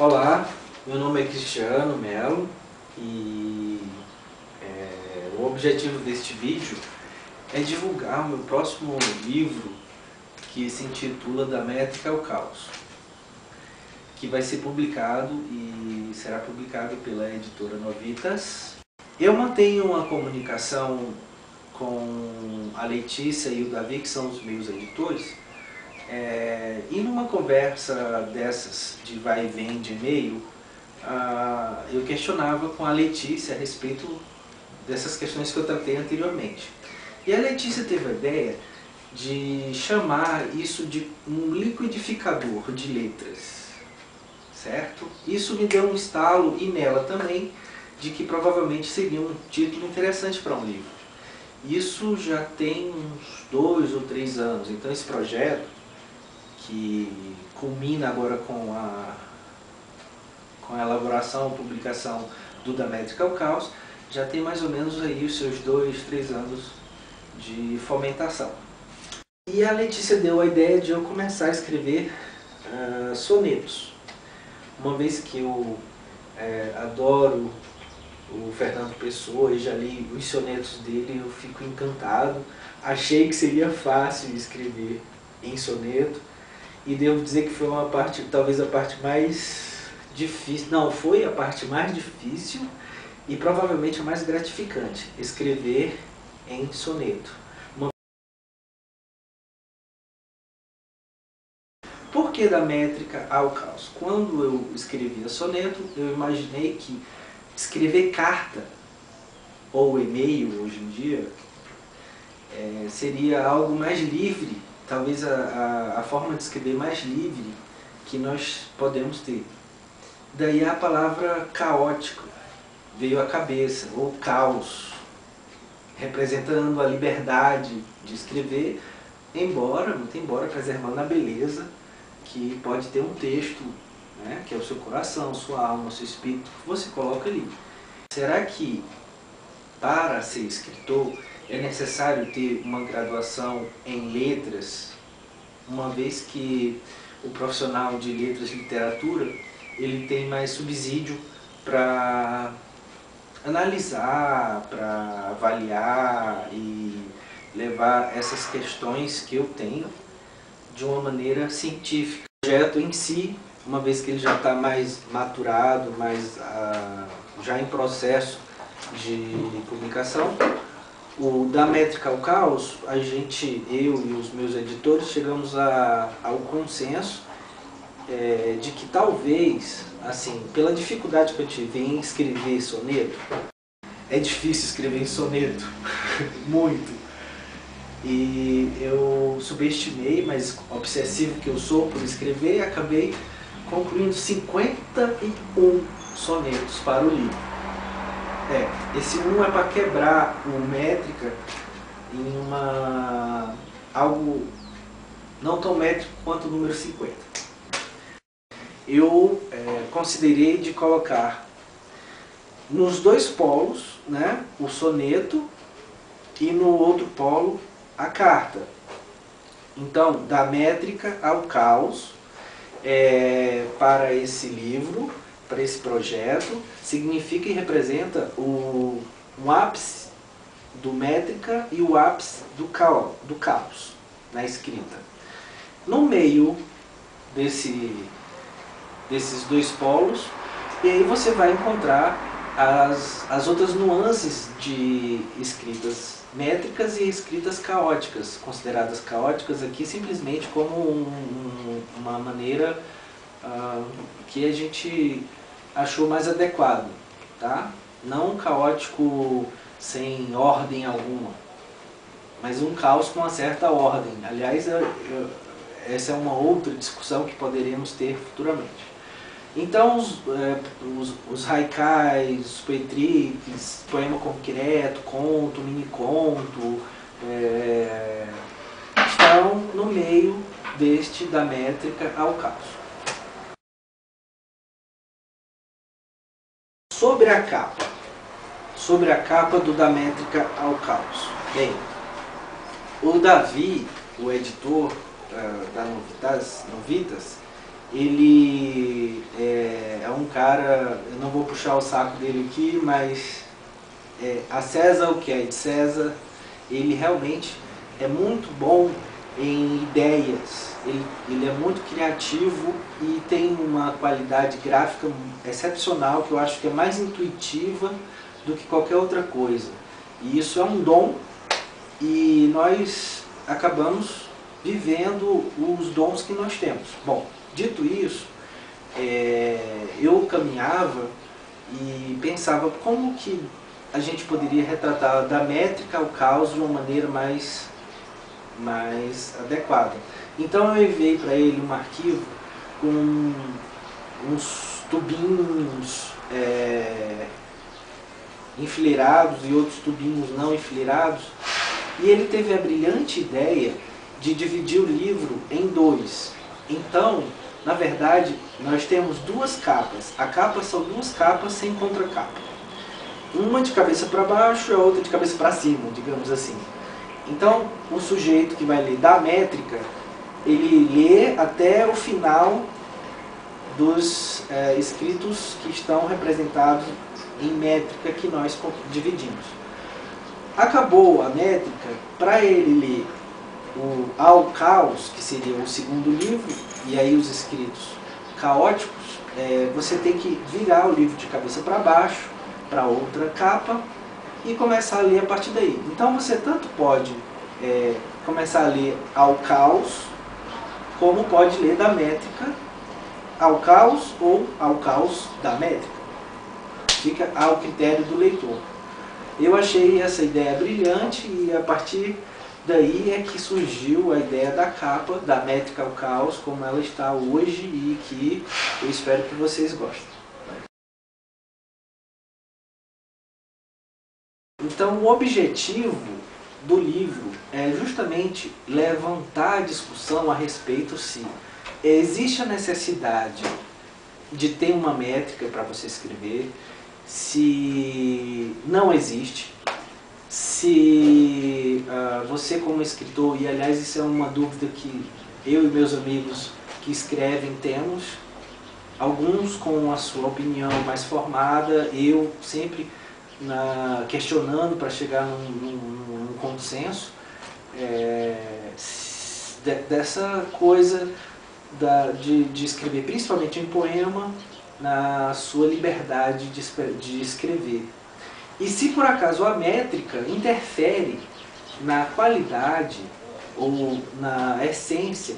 Olá, meu nome é Cristiano Melo e o objetivo deste vídeo é divulgar o meu próximo livro, que se intitula Da Métrica ao Caos, que vai ser publicado e será publicado pela editora Novitas. Eu mantenho uma comunicação com a Letícia e o Davi, que são os meus editores, e numa conversa dessas de vai e vem de e-mail, eu questionava com a Letícia a respeito dessas questões que eu tratei anteriormente. E a Letícia teve a ideia de chamar isso de um liquidificador de letras, certo? Isso me deu um estalo, e nela também, de que provavelmente seria um título interessante para um livro. Isso já tem uns 2 ou 3 anos, então esse projeto, que culmina agora com a elaboração, publicação do Da Métrica ao Caos, já tem mais ou menos aí os seus 2, 3 anos de fomentação. E a Letícia deu a ideia de eu começar a escrever sonetos. Uma vez que eu adoro o Fernando Pessoa e já li os sonetos dele, eu fico encantado. Achei que seria fácil escrever em soneto, e devo dizer que foi uma parte, talvez a parte mais difícil, não, foi a parte mais difícil e provavelmente a mais gratificante, escrever em soneto. Por que da métrica ao caos? Quando eu escrevia soneto, eu imaginei que escrever carta ou e-mail hoje em dia seria algo mais livre, talvez a forma de escrever mais livre que nós podemos ter. Daí a palavra caótico veio à cabeça, ou caos, representando a liberdade de escrever, muito embora preservando a beleza que pode ter um texto, né, que é o seu coração, sua alma, seu espírito, que você coloca ali. Será que para ser escritor é necessário ter uma graduação em letras, uma vez que o profissional de letras e literatura ele tem mais subsídio para analisar, para avaliar e levar essas questões que eu tenho de uma maneira científica. O projeto em si, uma vez que ele já está mais maturado, já em processo de publicação, o Da Métrica ao Caos, eu e os meus editores chegamos ao consenso de que talvez, assim, pela dificuldade que eu tive em escrever soneto, é difícil escrever em soneto, muito. E eu subestimei, mas obsessivo que eu sou por escrever, acabei concluindo 51 sonetos para o livro. Esse 1 é para quebrar o métrica em algo não tão métrico quanto o número 50. Eu considerei de colocar nos dois polos, né, o soneto, e no outro polo a carta. Então, da métrica ao caos, para esse livro, para esse projeto, significa e representa um ápice do métrica e o ápice do caos na escrita. No meio desses dois polos, e aí você vai encontrar as outras nuances de escritas métricas e escritas caóticas, consideradas caóticas aqui simplesmente como uma maneira que a gente achou mais adequado, tá? Não um caótico sem ordem alguma, mas um caos com uma certa ordem. Aliás, essa é uma outra discussão que poderemos ter futuramente. Então, os haikais, os poetriques, poema concreto, conto, mini-conto, estão no meio deste Da Métrica ao Caos. Sobre a capa do Da Métrica ao Caos. Bem, o Davi, o editor da Novitas, Ele é um cara, eu não vou puxar o saco dele aqui, mas a César o que é de César, ele realmente é muito bom em ideias, ele é muito criativo e tem uma qualidade gráfica excepcional, que eu acho que é mais intuitiva do que qualquer outra coisa. E isso é um dom, e nós acabamos vivendo os dons que nós temos. Bom, dito isso, eu caminhava e pensava como que a gente poderia retratar da métrica ao caos de uma maneira mais adequada. Então eu enviei para ele um arquivo com uns tubinhos enfileirados e outros tubinhos não enfileirados, e ele teve a brilhante ideia de dividir o livro em dois. Então, na verdade, nós temos duas capas. A capa são duas capas sem contracapa. Uma de cabeça para baixo e a outra de cabeça para cima, digamos assim. Então, o sujeito que vai ler da métrica, ele lê até o final dos escritos que estão representados em métrica que nós dividimos. Acabou a métrica, para ele ler o Ao Caos, que seria o segundo livro, e aí os escritos caóticos, você tem que virar o livro de cabeça para baixo, para outra capa, e começar a ler a partir daí. Então você tanto pode começar a ler Ao Caos, como pode ler da métrica ao caos ou ao caos da métrica. Fica ao critério do leitor. Eu achei essa ideia brilhante e a partir daí é que surgiu a ideia da capa, da métrica ao caos, como ela está hoje e que eu espero que vocês gostem. Então o objetivo do livro é justamente levantar a discussão a respeito se existe a necessidade de ter uma métrica para você escrever, se não existe, se você como escritor, e aliás isso é uma dúvida que eu e meus amigos que escrevem temos, alguns com a sua opinião mais formada, eu sempre questionando para chegar num consenso, dessa coisa de escrever, principalmente em poema, na sua liberdade de escrever. E se por acaso a métrica interfere na qualidade ou na essência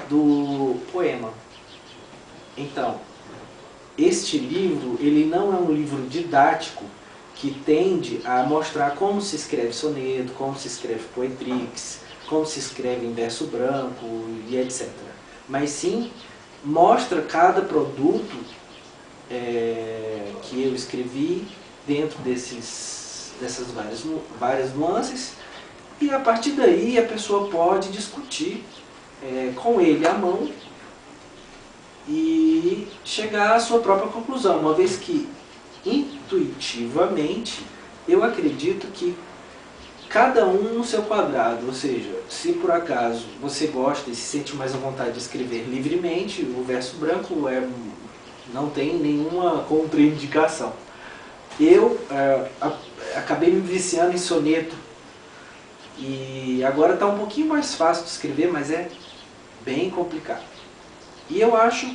do poema. Então, este livro, ele não é um livro didático que tende a mostrar como se escreve soneto, como se escreve poetrix, como se escreve em verso branco e etc. Mas sim mostra cada produto que eu escrevi dentro dessas várias nuances, e a partir daí a pessoa pode discutir com ele à mão e chegar à sua própria conclusão, uma vez que intuitivamente eu acredito que cada um no seu quadrado, ou seja, se por acaso você gosta e se sente mais à vontade de escrever livremente, o verso branco não tem nenhuma contraindicação. Eu acabei me viciando em soneto e agora está um pouquinho mais fácil de escrever, mas é bem complicado. E eu acho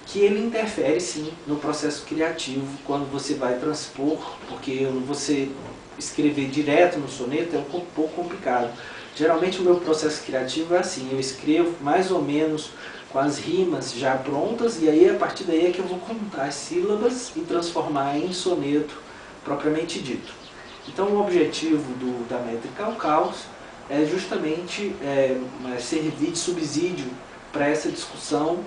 que ele interfere sim no processo criativo quando você vai transpor, porque você escrever direto no soneto é um pouco complicado. Geralmente o meu processo criativo é assim, eu escrevo mais ou menos com as rimas já prontas, e aí a partir daí é que eu vou contar as sílabas e transformar em soneto propriamente dito. Então o objetivo da métrica ao caos é justamente servir de subsídio para essa discussão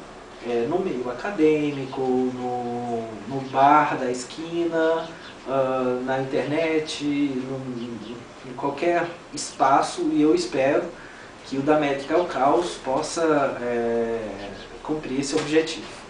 no meio acadêmico, no bar da esquina, na internet, em qualquer espaço, e eu espero que o da métrica ao caos possa cumprir esse objetivo.